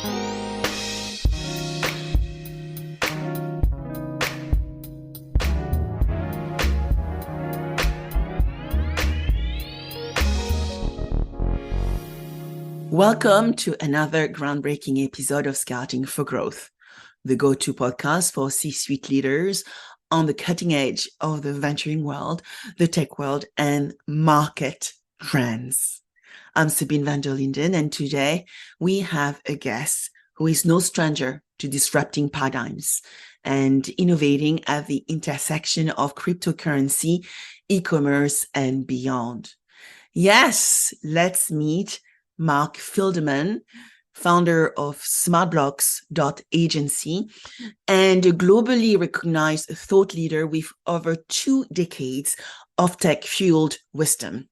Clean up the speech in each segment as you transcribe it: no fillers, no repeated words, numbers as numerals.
Welcome to another groundbreaking episode of Scouting for Growth, the go-to podcast for C-suite leaders on the cutting edge of the venturing world, the tech world, and market trends. I'm Sabine VdL, and today we have a guest who is no stranger to disrupting paradigms and innovating at the intersection of cryptocurrency, e-commerce, and beyond. Yes, let's meet Mark Fidelman, founder of SmartBlocks.Agency, and a globally recognized thought leader with over 2 decades of tech-fueled wisdom.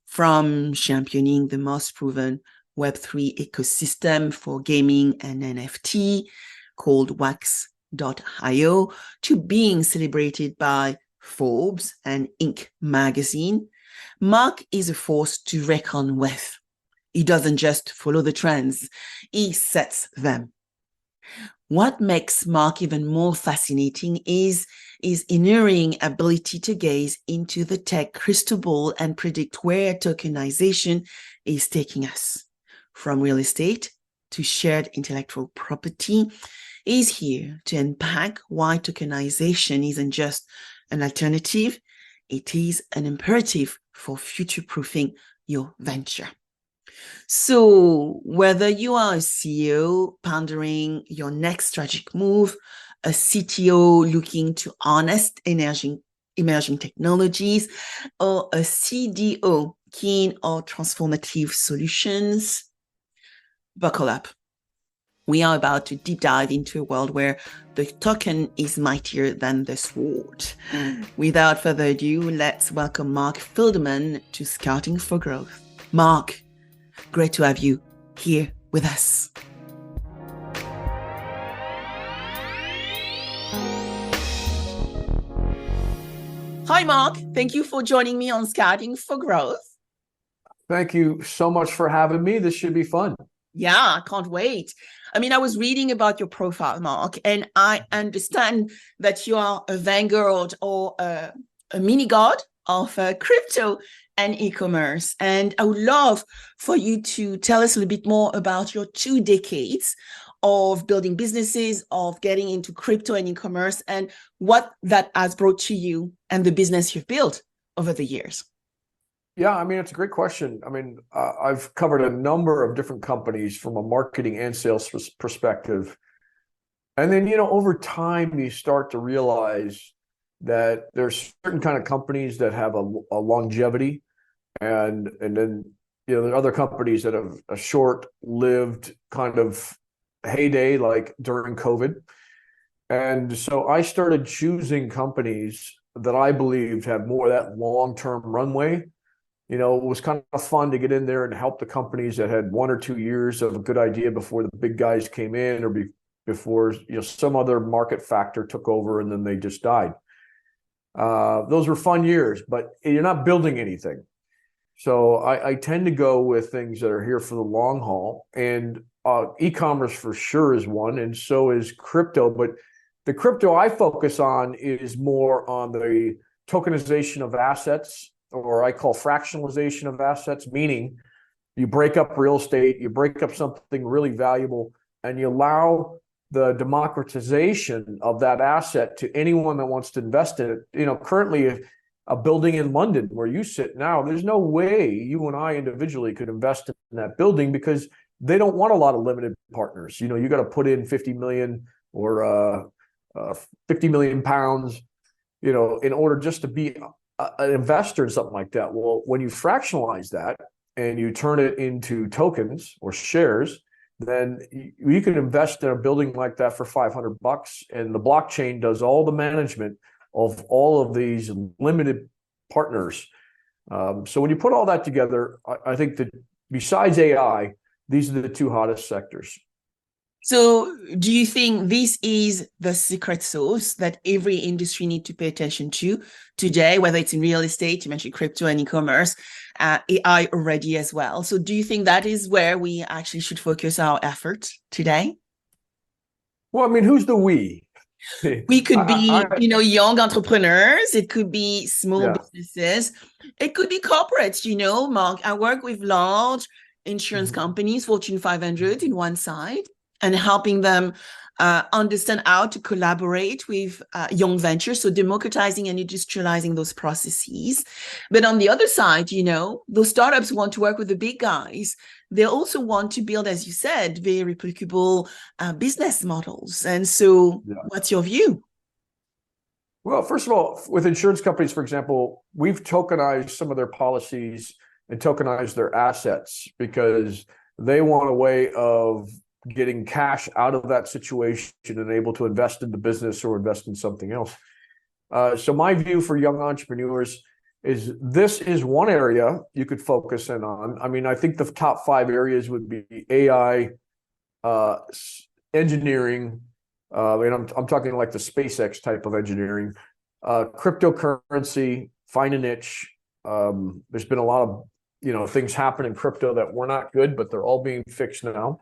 From championing the most proven Web3 ecosystem for gaming and NFT, called Wax.io, to being celebrated by Forbes and Inc. magazine, Mark is a force to reckon with. He doesn't just follow the trends, he sets them. What makes Mark even more fascinating is his enduring ability to gaze into the tech crystal ball and predict where tokenization is taking us. From real estate to shared intellectual property, he's here to unpack why tokenization isn't just an alternative, it is an imperative for future-proofing your venture. So whether you are a CEO pondering your next strategic move, a CTO looking to harness emerging technologies, or a CDO keen on transformative solutions, buckle up. We are about to deep dive into a world where the token is mightier than the sword. Without further ado, let's welcome Mark Fidelman to Scouting for Growth. Mark, great to have you here with us. Hi, Mark. Thank you for joining me on Scouting for Growth. Thank you so much for having me. This should be fun. Yeah, I can't wait. I mean, I was reading about your profile, Mark, and I understand that you are a vanguard or a mini god of crypto and e-commerce. And I would love for you to tell us a little bit more about your 2 decades of building businesses, of getting into crypto and e-commerce, and what that has brought to you and the business you've built over the years. Yeah, I mean, it's a great question. I mean, I've covered a number of different companies from a marketing and sales perspective. And then, over time, you start to realize that there's certain kind of companies that have a longevity. And then, there are other companies that have a short-lived kind of heyday, like during COVID. And so I started choosing companies that I believed had more of that long-term runway. It was kind of fun to get in there and help the companies that had 1 or 2 years of a good idea before the big guys came in, or before some other market factor took over and then they just died. Those were fun years, but you're not building anything. So I tend to go with things that are here for the long haul, and e-commerce for sure is one, and so is crypto. But the crypto I focus on is more on the tokenization of assets, or I call fractionalization of assets, meaning you break up real estate, you break up something really valuable, and you allow the democratization of that asset to anyone that wants to invest in it. Currently a building in London where you sit now, there's no way you and I individually could invest in that building because they don't want a lot of limited partners. You got to put in 50 million or 50 million pounds, in order just to be an investor in something like that. Well, when you fractionalize that and you turn it into tokens or shares, then you can invest in a building like that for $500, and the blockchain does all the management of all of these limited partners. So when you put all that together, I think that besides AI, these are the 2 hottest sectors. So do you think this is the secret sauce that every industry needs to pay attention to today, whether it's in real estate, you mentioned crypto and e-commerce, AI already as well. So do you think that is where we actually should focus our effort today? Well, I mean, who's the we? We could be, I, young entrepreneurs. It could be small yeah. businesses. It could be corporates, Mark. I work with large insurance Mhm. companies, Fortune 500 in one side, and helping them understand how to collaborate with young ventures. So democratizing and industrializing those processes. But on the other side, those startups want to work with the big guys. They also want to build, as you said, very replicable business models. And so Yeah. what's your view? Well, first of all, with insurance companies, for example, we've tokenized some of their policies and tokenized their assets because they want a way of getting cash out of that situation and able to invest in the business or invest in something else. So my view for young entrepreneurs is this is one area you could focus in on. I mean, I think the top 5 areas would be AI, engineering, and I'm talking like the SpaceX type of engineering, cryptocurrency, find a niche. There's been a lot of things happen in crypto that were not good, but they're all being fixed now.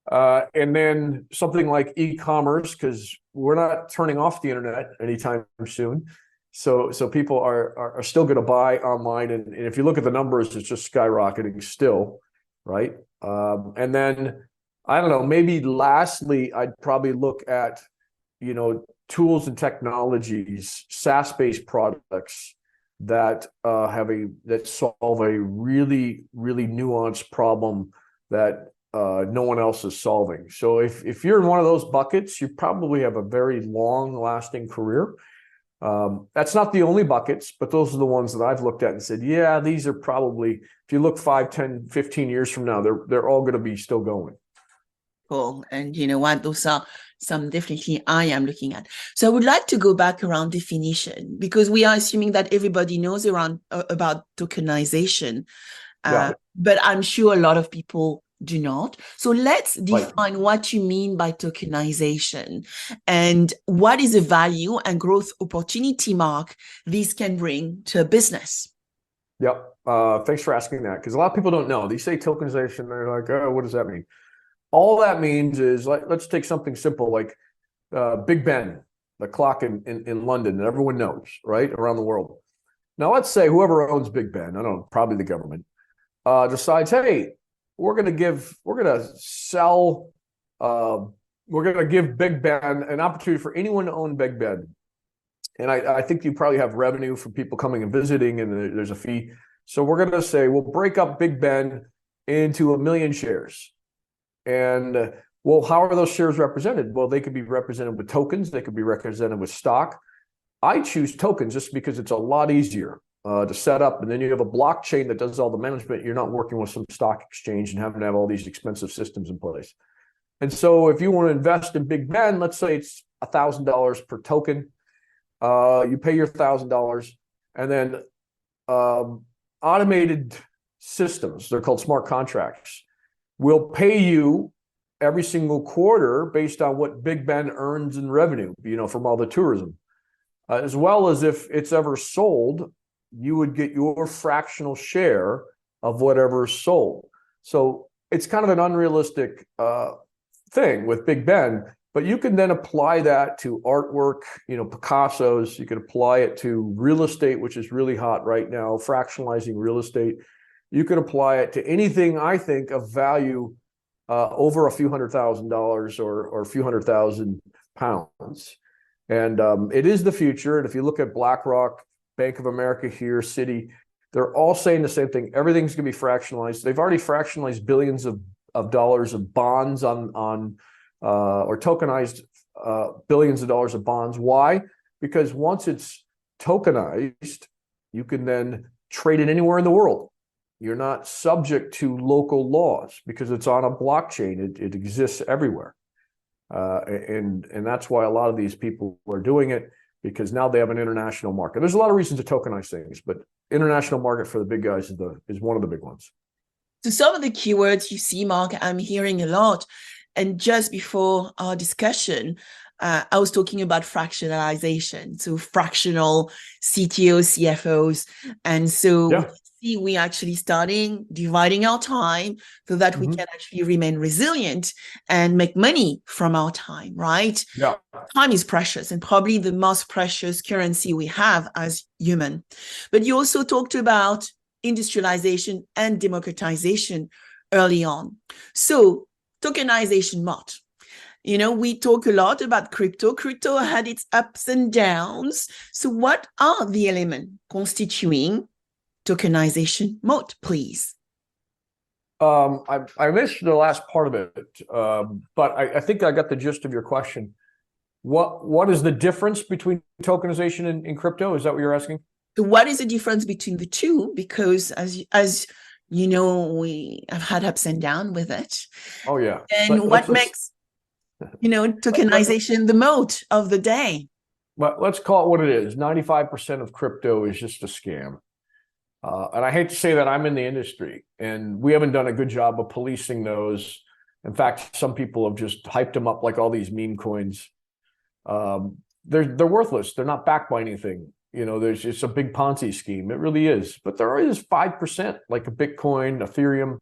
And then something like e-commerce, because we're not turning off the internet anytime soon. So people are still going to buy online, and if you look at the numbers, it's just skyrocketing still, right? And then I don't know, maybe lastly, I'd probably look at tools and technologies, SaaS-based products that solve a really, really nuanced problem that no one else is solving. So if you're in one of those buckets, you probably have a very long-lasting career. That's not the only buckets, but those are the ones that I've looked at and said, yeah, these are probably, if you look 5, 10, 15 years from now, they're all going to be still going. Cool. And you know what? Those are some definitely I am looking at. So I would like to go back around definition because we are assuming that everybody knows about tokenization. Yeah. But I'm sure a lot of people do not. So let's Right. define what you mean by tokenization and what is the value and growth opportunity, Mark, this can bring to a business. Yep. Thanks for asking that, because a lot of people don't know. They say tokenization, they're like, oh, what does that mean? All that means is, let's take something simple like Big Ben, the clock in London that everyone knows, right, around the world. Now, let's say whoever owns Big Ben, I don't know, probably the government, decides, hey, we're going to give Big Ben an opportunity for anyone to own Big Ben. And I think you probably have revenue from people coming and visiting, and there's a fee. So we're going to say we'll break up Big Ben into 1 million shares. And well, how are those shares represented? Well, they could be represented with tokens. They could be represented with stock. I choose tokens just because it's a lot easier to set up. And then you have a blockchain that does all the management. You're not working with some stock exchange and having to have all these expensive systems in place. And so if you want to invest in Big Ben, let's say it's $1,000 per token. You pay your $1,000, and then automated systems, they're called smart contracts, will pay you every single quarter based on what Big Ben earns in revenue, from all the tourism. As well as if it's ever sold, you would get your fractional share of whatever's sold. So it's kind of an unrealistic thing with Big Ben, but you can then apply that to artwork, Picasso's. You can apply it to real estate, which is really hot right now, fractionalizing real estate. You could apply it to anything, I think, of value over a few $100,000 or a few £100,000. And it is the future. And if you look at BlackRock, Bank of America here, Citi, they're all saying the same thing. Everything's going to be fractionalized. They've already fractionalized billions of dollars of bonds or tokenized billions of dollars of bonds. Why? Because once it's tokenized, you can then trade it anywhere in the world. You're not subject to local laws because it's on a blockchain. It exists everywhere. And that's why a lot of these people are doing it, because now they have an international market. There's a lot of reasons to tokenize things, but international market for the big guys is one of the big ones. So some of the keywords you see, Mark, I'm hearing a lot. And just before our discussion, I was talking about fractionalization, so fractional CTOs, CFOs. And so we're actually starting dividing our time so that we can actually remain resilient and make money from our time, right? Yeah. Time is precious and probably the most precious currency we have as human. But you also talked about industrialization and democratization early on. So tokenization mod. You know, we talk a lot about crypto. Crypto had its ups and downs. So what are the elements constituting tokenization mode, please? I missed the last part of it, but I think I got the gist of your question. What is the difference between tokenization and crypto? Is that what you're asking? So what is the difference between the two? Because as you know, we have had ups and downs with it. Oh yeah. And what makes tokenization the mode of the day? But let's call it what it is. 95% of crypto is just a scam. And I hate to say that I'm in the industry and we haven't done a good job of policing those. In fact, some people have just hyped them up like all these meme coins. They're worthless. They're not backed by anything. You know, it's a big Ponzi scheme. It really is. But there is 5%, like a Bitcoin, Ethereum,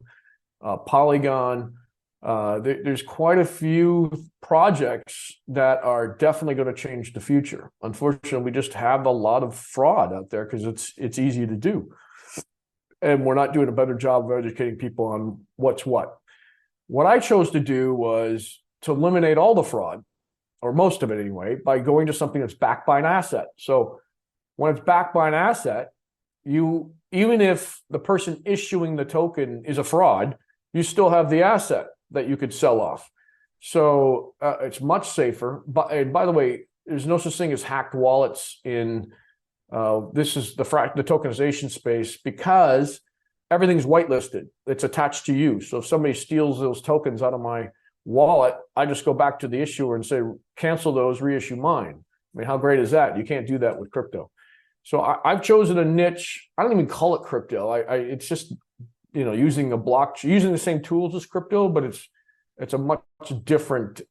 Polygon. There's quite a few projects that are definitely going to change the future. Unfortunately, we just have a lot of fraud out there because it's easy to do. And we're not doing a better job of educating people on what's what. What I chose to do was to eliminate all the fraud, or most of it anyway, by going to something that's backed by an asset. So when it's backed by an asset, even if the person issuing the token is a fraud, you still have the asset that you could sell off. So it's much safer. And by the way, there's no such thing as hacked wallets in this is the tokenization space because everything's whitelisted. It's attached to you. So if somebody steals those tokens out of my wallet, I just go back to the issuer and say, cancel those, reissue mine. I mean, how great is that? You can't do that with crypto. So I've chosen a niche. I don't even call it crypto. It's just, using a blockchain, using the same tools as crypto, but it's a much different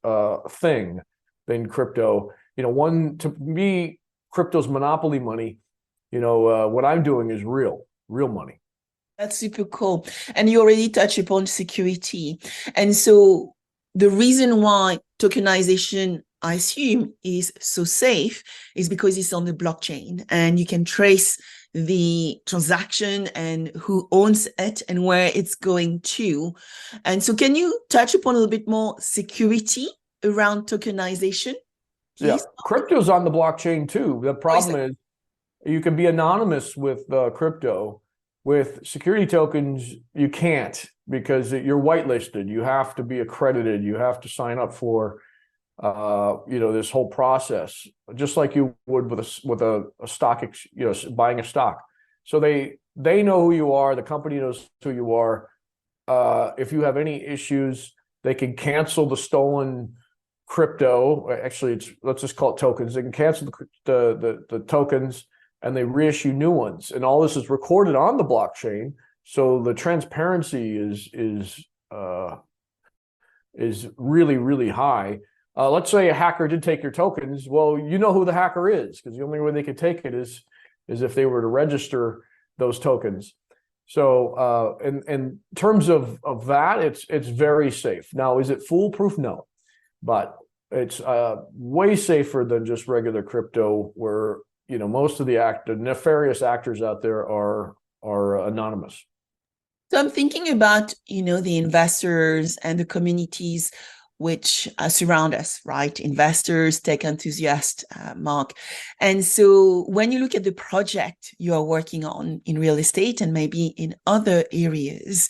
thing than crypto. To me, crypto's monopoly money. What I'm doing is real money. That's super cool. And you already touched upon security. And so the reason why tokenization, I assume, is so safe is because it's on the blockchain and you can trace the transaction and who owns it and where it's going to. And so can you touch upon a little bit more security around tokenization, please? Yeah, crypto's on the blockchain too. The problem is you can be anonymous with crypto. With security tokens, you can't because you're whitelisted. You have to be accredited. You have to sign up for this whole process, just like you would with a stock, buying a stock. So they know who you are. The company knows who you are. If you have any issues, they can cancel the stolen crypto. Actually, let's just call it tokens. They can cancel the tokens and they reissue new ones. And all this is recorded on the blockchain. So the transparency is really, really high. Let's say a hacker did take your tokens. Well, you know who the hacker is because the only way they could take it is if they were to register those tokens. So in terms of that, it's very safe. Now, is it foolproof? No, but it's way safer than just regular crypto where most of the nefarious actors out there are anonymous. So I'm thinking about, the investors and the communities which surround us, right? Investors, tech enthusiasts, Mark. And so when you look at the project you are working on in real estate and maybe in other areas,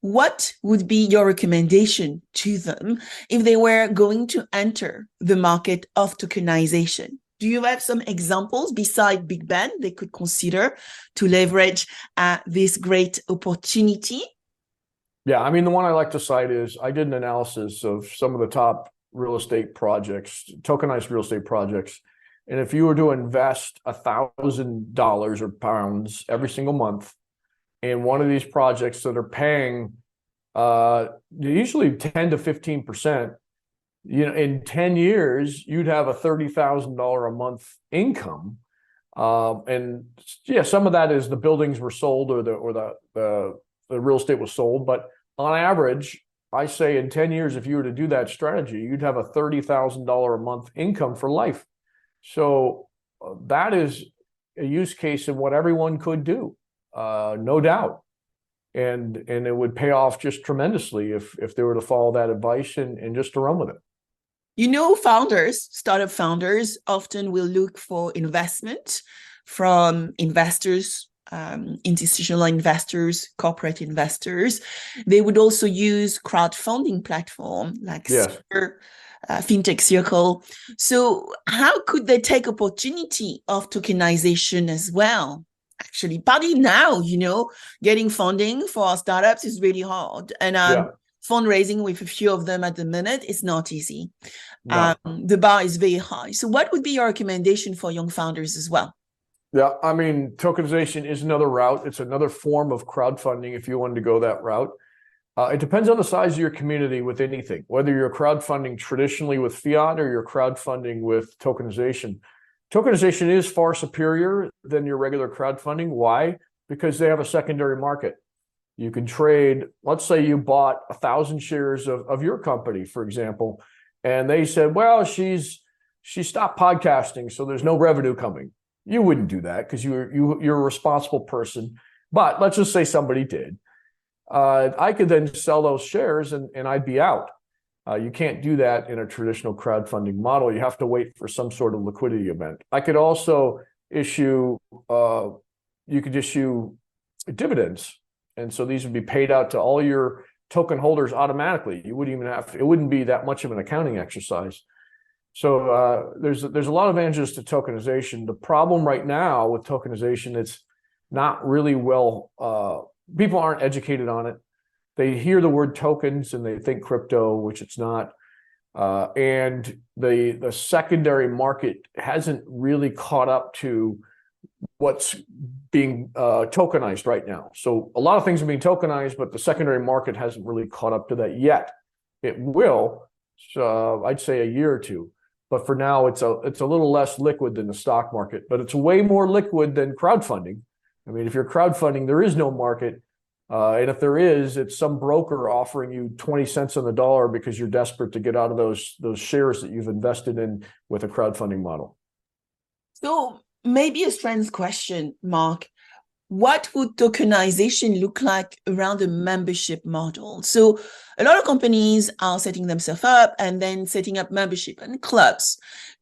what would be your recommendation to them if they were going to enter the market of tokenization? Do you have some examples beside Big Ben they could consider to leverage this great opportunity? Yeah, I mean, the one I like to cite is I did an analysis of some of the top real estate projects, tokenized real estate projects. And if you were to invest $1,000 or pounds every single month in one of these projects that are paying usually 10 to 15%. In 10 years, you'd have a $30,000 a month income. And yeah, some of that is the buildings were sold or the real estate was sold. But on average, I say in 10 years, if you were to do that strategy, you'd have a $30,000 a month income for life. So that is a use case of what everyone could do, no doubt. And it would pay off just tremendously if they were to follow that advice and just to run with it. Startup founders often will look for investment from investors, institutional investors, corporate investors. They would also use crowdfunding platform like Fintech Circle. So how could they take opportunity of tokenization as well? Actually, partly now, getting funding for startups is really hard. And fundraising with a few of them at the minute is not easy. No. The bar is very high. So what would be your recommendation for young founders as well? Yeah, I mean, tokenization is another route. It's another form of crowdfunding if you wanted to go that route. It depends on the size of your community with anything, whether you're crowdfunding traditionally with fiat or you're crowdfunding with tokenization. Tokenization is far superior than your regular crowdfunding. Why? Because they have a secondary market. You can trade, let's say you bought 1,000 shares of your company, for example, and they said, well, she stopped podcasting, so there's no revenue coming. You wouldn't do that because you're a responsible person. But let's just say somebody did. I could then sell those shares and I'd be out. You can't do that in a traditional crowdfunding model. You have to wait for some sort of liquidity event. I could also issue, you could issue dividends. And so these would be paid out to all your token holders automatically. You wouldn't even have to, it wouldn't be that much of an accounting exercise. So there's a lot of advantages to tokenization. The problem right now with tokenization, it's not really people aren't educated on it. They hear the word tokens and they think crypto, which it's not. And the secondary market hasn't really caught up to what's being tokenized right now. So a lot of things are being tokenized, but the secondary market hasn't really caught up to that yet. It will, so I'd say a year or two. But for now, it's a little less liquid than the stock market, but it's way more liquid than crowdfunding. I mean, if you're crowdfunding, there is no market. And if there is, it's some broker offering you 20 cents on the dollar because you're desperate to get out of those shares that you've invested in with a crowdfunding model. So maybe a strange question, Mark. What would tokenization look like around a membership model? So a lot of companies are setting themselves up and then setting up membership and clubs.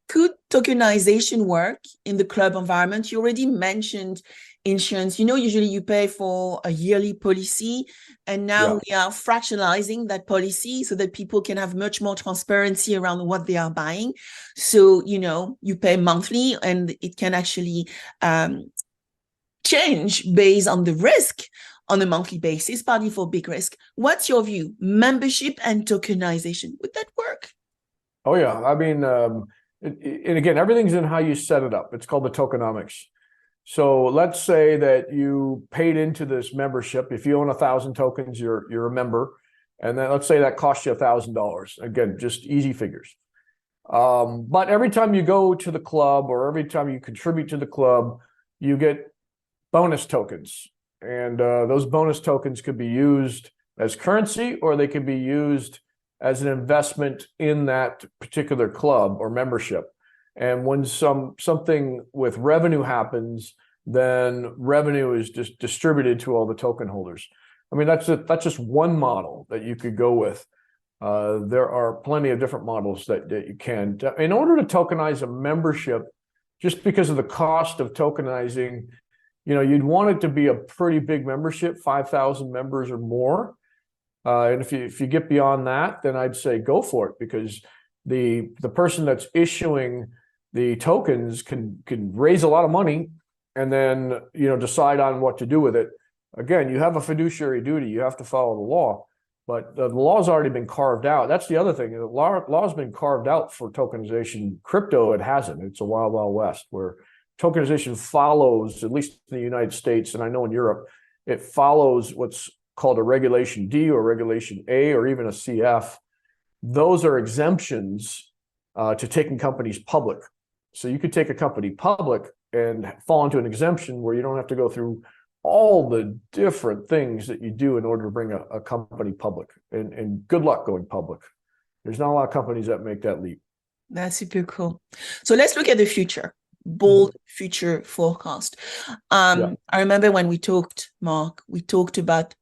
Could tokenization work in the club environment? You already mentioned insurance. Usually you pay for a yearly policy, and now we are fractionalizing that policy so that people can have much more transparency around what they are buying. So, you pay monthly and it can actually change based on the risk on a monthly basis, partly for big risk. What's your view? Membership and tokenization, would that work? Oh, yeah. I mean, and again, everything's in how you set it up. It's called the tokenomics. So let's say that you paid into this membership. If you own 1,000 tokens, you're a member. And then let's say that costs you $1,000. Again, just easy figures. But every time you go to the club or every time you contribute to the club, you get bonus tokens. And those bonus tokens could be used as currency, or they could be used as an investment in that particular club or membership. And when something with revenue happens, then revenue is just distributed to all the token holders. I mean, that's just one model that you could go with. There are plenty of different models that you can. In order to tokenize a membership, just because of the cost of tokenizing, you'd want it to be a pretty big membership, 5,000 members or more. And if you get beyond that, then I'd say go for it, because the person that's issuing the tokens can raise a lot of money and then decide on what to do with it. Again, you have a fiduciary duty. You have to follow the law, but the law's already been carved out. That's the other thing. The law's been carved out for tokenization. Crypto, it hasn't. It's a wild, wild west where tokenization follows, at least in the United States, and I know in Europe, it follows what's called a Regulation D or Regulation A or even a CF, those are exemptions to taking companies public. So you could take a company public and fall into an exemption where you don't have to go through all the different things that you do in order to bring a company public. And good luck going public. There's not a lot of companies that make that leap. That's super cool. So let's look at the future. Bold future forecast. I remember when we talked, Mark, we talked about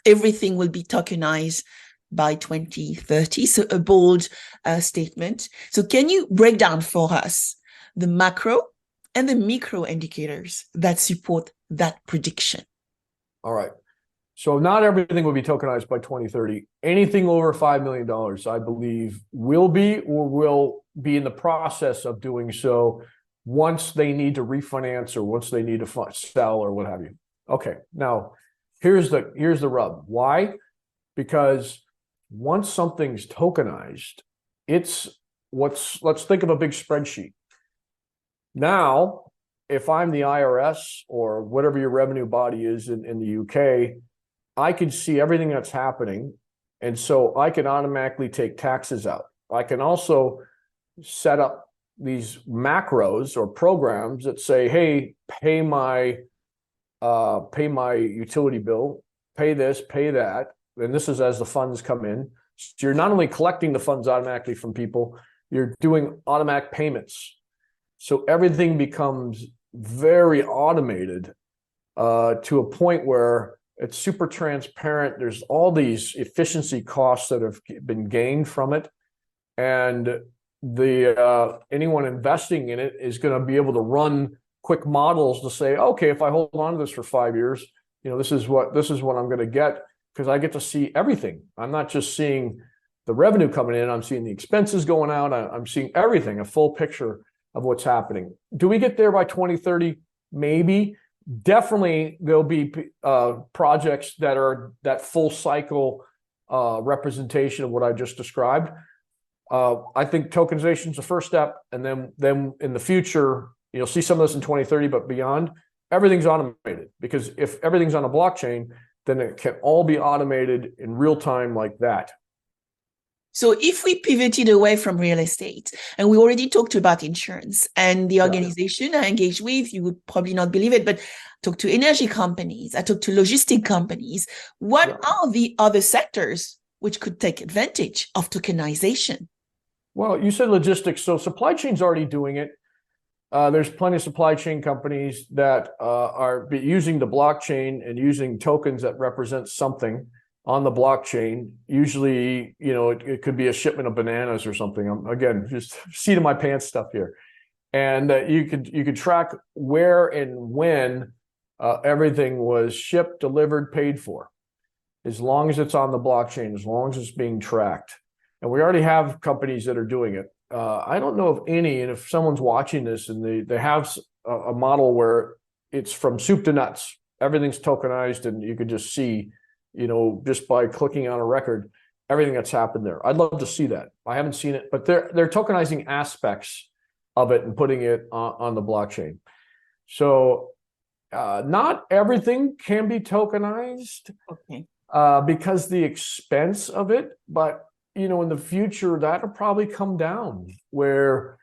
everything will be tokenized by 2030. So a bold statement. So can you break down for us the macro and the micro indicators that support that prediction? All right. So not everything will be tokenized by 2030. Anything over $5 million, I believe, will be or will be in the process of doing so once they need to refinance or once they need to sell or what have you. Okay, now here's the rub. Why? Because once something's tokenized, let's think of a big spreadsheet. Now, if I'm the IRS or whatever your revenue body is in the UK, I can see everything that's happening. And so I can automatically take taxes out. I can also set up these macros or programs that say, hey, pay my utility bill, pay this, pay that. And this is as the funds come in. So you're not only collecting the funds automatically from people, you're doing automatic payments. So everything becomes very automated to a point where it's super transparent. There's all these efficiency costs that have been gained from it. And anyone investing in it is going to be able to run quick models to say, okay, if I hold on to this for 5 years, this is what I'm going to get, because I get to see everything. I'm not just seeing the revenue coming in, I'm seeing the expenses going out, I'm seeing everything, a full picture of what's happening. Do we get there by 2030? Maybe. Definitely there'll be projects that are that full cycle representation of what I just described. I think tokenization is the first step, and then in the future, you'll see some of this in 2030, but beyond, everything's automated. Because if everything's on a blockchain, then it can all be automated in real time like that. So if we pivoted away from real estate, and we already talked about insurance, and the organization I engage with, you would probably not believe it, but I talk to energy companies, I talk to logistic companies. What are the other sectors which could take advantage of tokenization? Well, you said logistics, so supply chain's already doing it. There's plenty of supply chain companies that are using the blockchain and using tokens that represent something on the blockchain. Usually, it could be a shipment of bananas or something. I'm, again, just seat of my pants stuff here. And you could track where and when everything was shipped, delivered, paid for, as long as it's on the blockchain, as long as it's being tracked. And we already have companies that are doing it. I don't know of any, and if someone's watching this and they have a model where it's from soup to nuts, everything's tokenized, and you could just see, just by clicking on a record, everything that's happened there. I'd love to see that. I haven't seen it, but they're tokenizing aspects of it and putting it on the blockchain. So not everything can be tokenized, because the expense of it, but in the future, that'll probably come down where,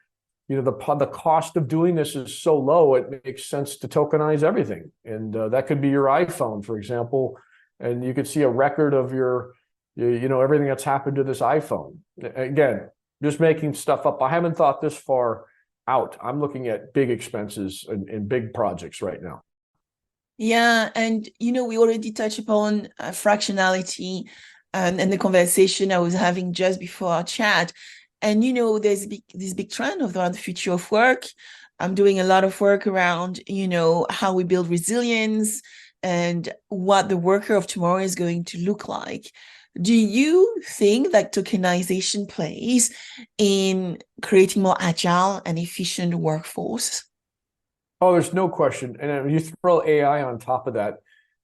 the cost of doing this is so low, it makes sense to tokenize everything. And that could be your iPhone, for example, and you could see a record of your, everything that's happened to this iPhone. Again, just making stuff up. I haven't thought this far out. I'm looking at big expenses and big projects right now. Yeah, and we already touched upon fractionality and the conversation I was having just before our chat. And, there's this big trend around the future of work. I'm doing a lot of work around, how we build resilience and what the worker of tomorrow is going to look like. Do you think that tokenization plays in creating more agile and efficient workforce? Oh, there's no question. And when you throw AI on top of that,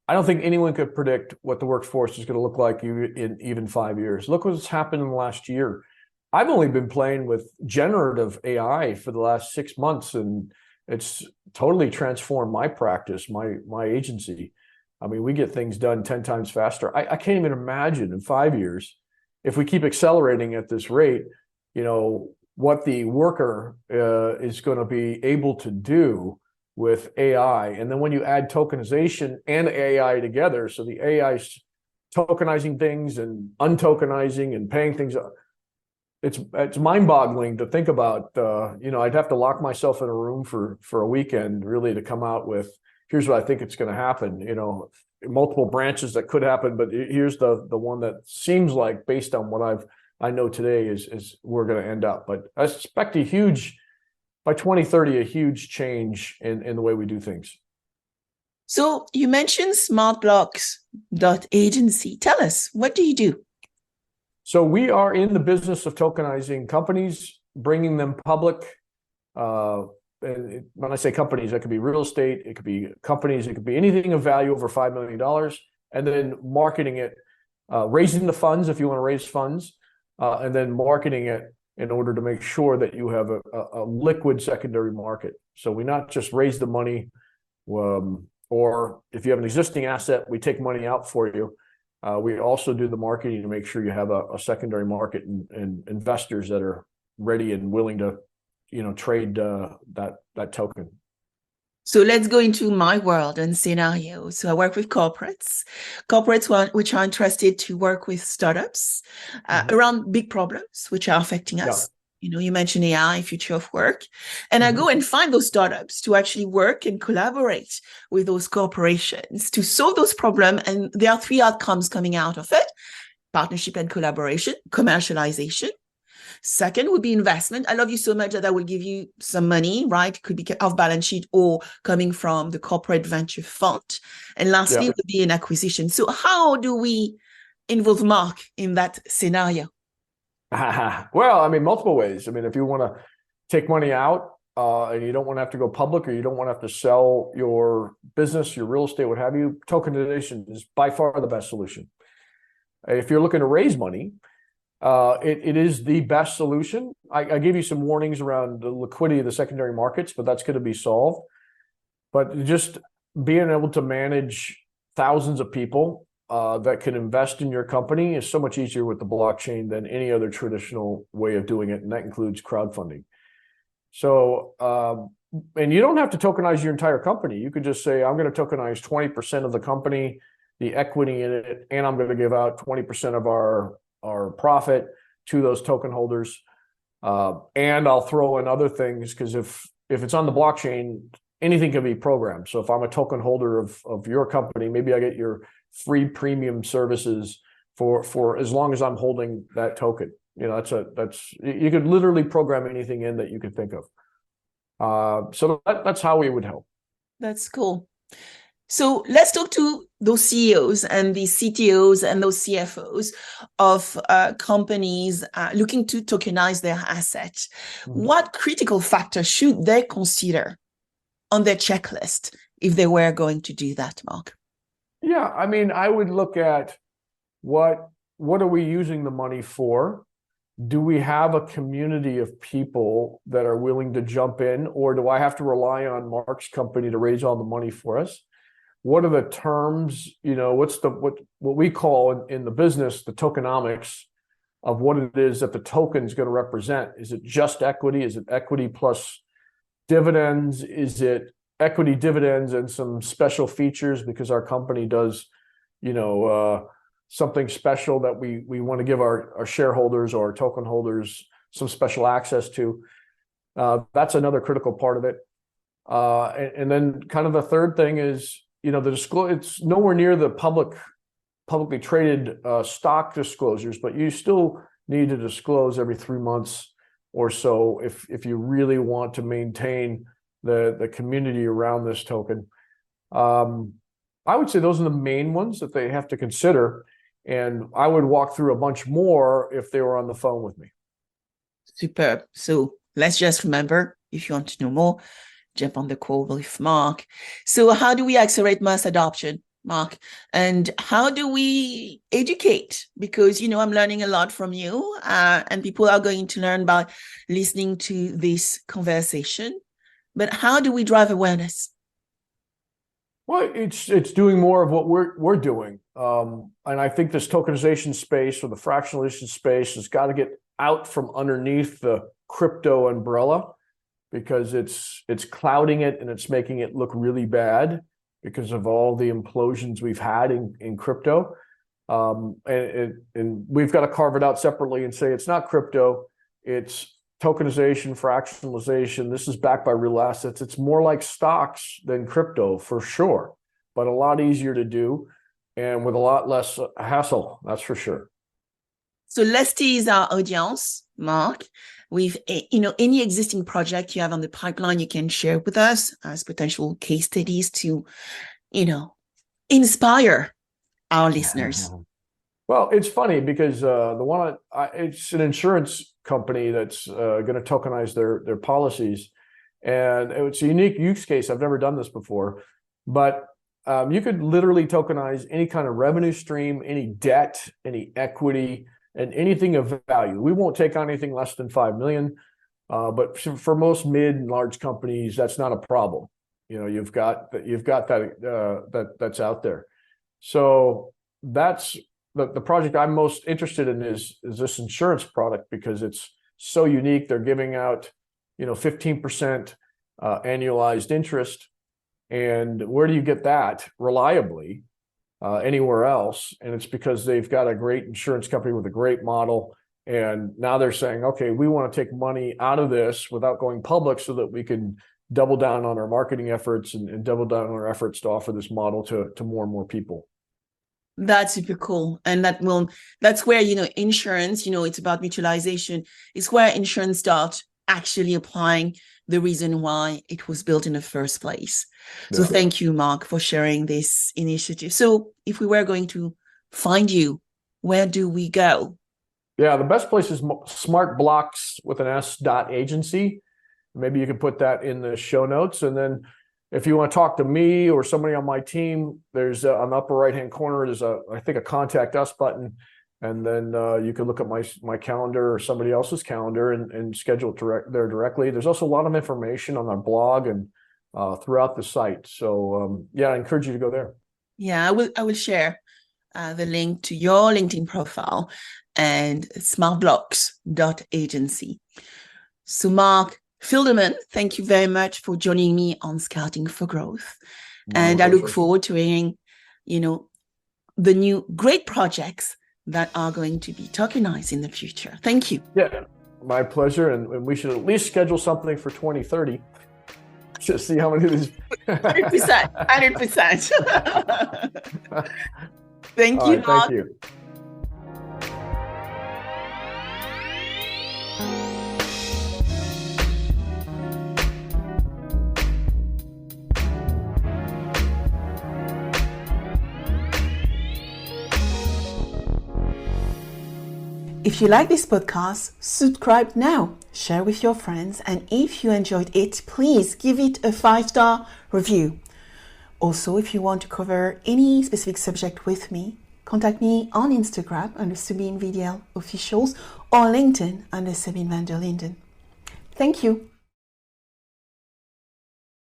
I don't think anyone could predict what the workforce is going to look like in even 5 years. Look what's happened in the last year. I've only been playing with generative AI for the last 6 months, and it's totally transformed my practice, my agency. I mean, we get things done 10 times faster. I can't even imagine in 5 years, if we keep accelerating at this rate, what the worker is going to be able to do with AI. And then when you add tokenization and AI together, so the AI's tokenizing things and untokenizing and paying things, it's mind-boggling to think about. I'd have to lock myself in a room for a weekend really to come out with, here's what I think it's going to happen. Multiple branches that could happen, but here's the one that seems like, based on what I know today, is we're going to end up. But I expect by 2030, a huge change in the way we do things. So you mentioned SmartBlocks.Agency. Tell us, what do you do? So we are in the business of tokenizing companies, bringing them public. And when I say companies, that could be real estate, it could be companies, it could be anything of value over $5 million, and then marketing it, raising the funds if you want to raise funds, and then marketing it in order to make sure that you have a liquid secondary market. So we not just raise the money, or if you have an existing asset, we take money out for you. We also do the marketing to make sure you have a secondary market and investors that are ready and willing to trade that token. So let's go into my world and scenario. So I work with corporates which are interested to work with startups around big problems which are affecting us. Yeah. You mentioned AI, future of work, and I go and find those startups to actually work and collaborate with those corporations to solve those problems. And there are 3 outcomes coming out of it: partnership and collaboration, commercialization. Second would be investment. I love you so much that I will give you some money, right? It could be off balance sheet or coming from the corporate venture fund. And lastly would be an acquisition. So how do we involve Mark in that scenario? Well, I mean, multiple ways. I mean, if you want to take money out and you don't want to have to go public, or you don't want to have to sell your business, your real estate, what have you, tokenization is by far the best solution. If you're looking to raise money, it is the best solution. I gave you some warnings around the liquidity of the secondary markets, but that's going to be solved. But just being able to manage thousands of people that can invest in your company is so much easier with the blockchain than any other traditional way of doing it, and that includes crowdfunding. So, and you don't have to tokenize your entire company. You could just say, I'm going to tokenize 20% of the company, the equity in it, and I'm going to give out 20% of our profit to those token holders, and I'll throw in other things, because if it's on the blockchain, anything can be programmed. So if I'm a token holder of your company, maybe I get your free premium services for as long as I'm holding that token. That's you could literally program anything in that you could think of. So that's how we would help. That's cool. So let's talk to those CEOs and the CTOs and those CFOs of companies looking to tokenize their assets. What critical factors should they consider on their checklist if they were going to do that, Mark? Yeah, I mean, I would look at what are we using the money for? Do we have a community of people that are willing to jump in, or do I have to rely on Mark's company to raise all the money for us? What are the terms? What's what we call in the business the tokenomics of what it is that the token is going to represent? Is it just equity? Is it equity plus dividends? Is it equity, dividends, and some special features because our company does, something special that we want to give our shareholders or our token holders some special access to? That's another critical part of it. And then kind of the third thing is, the disclose. It's nowhere near the publicly traded stock disclosures, but you still need to disclose every 3 months or so if you really want to maintain the community around this token. I would say those are the main ones that they have to consider, and I would walk through a bunch more if they were on the phone with me. Superb. So let's just remember, if you want to know more, jump on the call with Mark. So how do we accelerate mass adoption, Mark? And how do we educate? Because, I'm learning a lot from you, and people are going to learn by listening to this conversation. But how do we drive awareness? Well, it's doing more of what we're doing, and I think this tokenization space or the fractionalization space has got to get out from underneath the crypto umbrella because it's clouding it and it's making it look really bad because of all the implosions we've had in crypto. And we've got to carve it out separately and say it's not crypto, it's tokenization, fractionalization. This is backed by real assets. It's more like stocks than crypto for sure, but a lot easier to do and with a lot less hassle, that's for sure. So let's tease our audience, Mark, with any existing project you have on the pipeline you can share with us as potential case studies to, inspire our listeners. Well, it's funny because it's an insurance company that's going to tokenize their policies, and it's a unique use case. I've never done this before, but you could literally tokenize any kind of revenue stream, any debt, any equity, and anything of value. We won't take on anything less than 5 million, but for most mid and large companies, that's not a problem. You've got that that's out there. So that's the project I'm most interested in is this insurance product because it's so unique. They're giving out 15% annualized interest, and where do you get that reliably anywhere else? And it's because they've got a great insurance company with a great model, and now they're saying, okay, we want to take money out of this without going public so that we can double down on our marketing efforts and double down on our efforts to offer this model to more and more people. That's super cool. And that's where, insurance, it's about mutualization. It's where insurance starts actually applying the reason why it was built in the first place. Yeah. So thank you, Mark, for sharing this initiative. So if we were going to find you, where do we go? Yeah, the best place is SmartBlocks.Agency. Maybe you can put that in the show notes. And then if you want to talk to me or somebody on my team, there's on the upper right-hand corner, there's I think a contact us button. And then you can look at my calendar or somebody else's calendar and schedule it there directly. There's also a lot of information on our blog and throughout the site. So yeah, I encourage you to go there. Yeah, I will share the link to your LinkedIn profile and SmartBlocks.Agency. So Mark Fidelman, thank you very much for joining me on Scouting for Growth. And I look forward to hearing, the new great projects that are going to be tokenized in the future. Thank you. Yeah, my pleasure. And we should at least schedule something for 2030 to see how many of these. 100%. 100%. Thank you, Mark. Thank you. If you like this podcast, subscribe now, share with your friends, and if you enjoyed it, please give it a 5-star review. Also, if you want to cover any specific subject with me, contact me on Instagram under Sabine VdL Officials or LinkedIn under Sabine VdL. Thank you.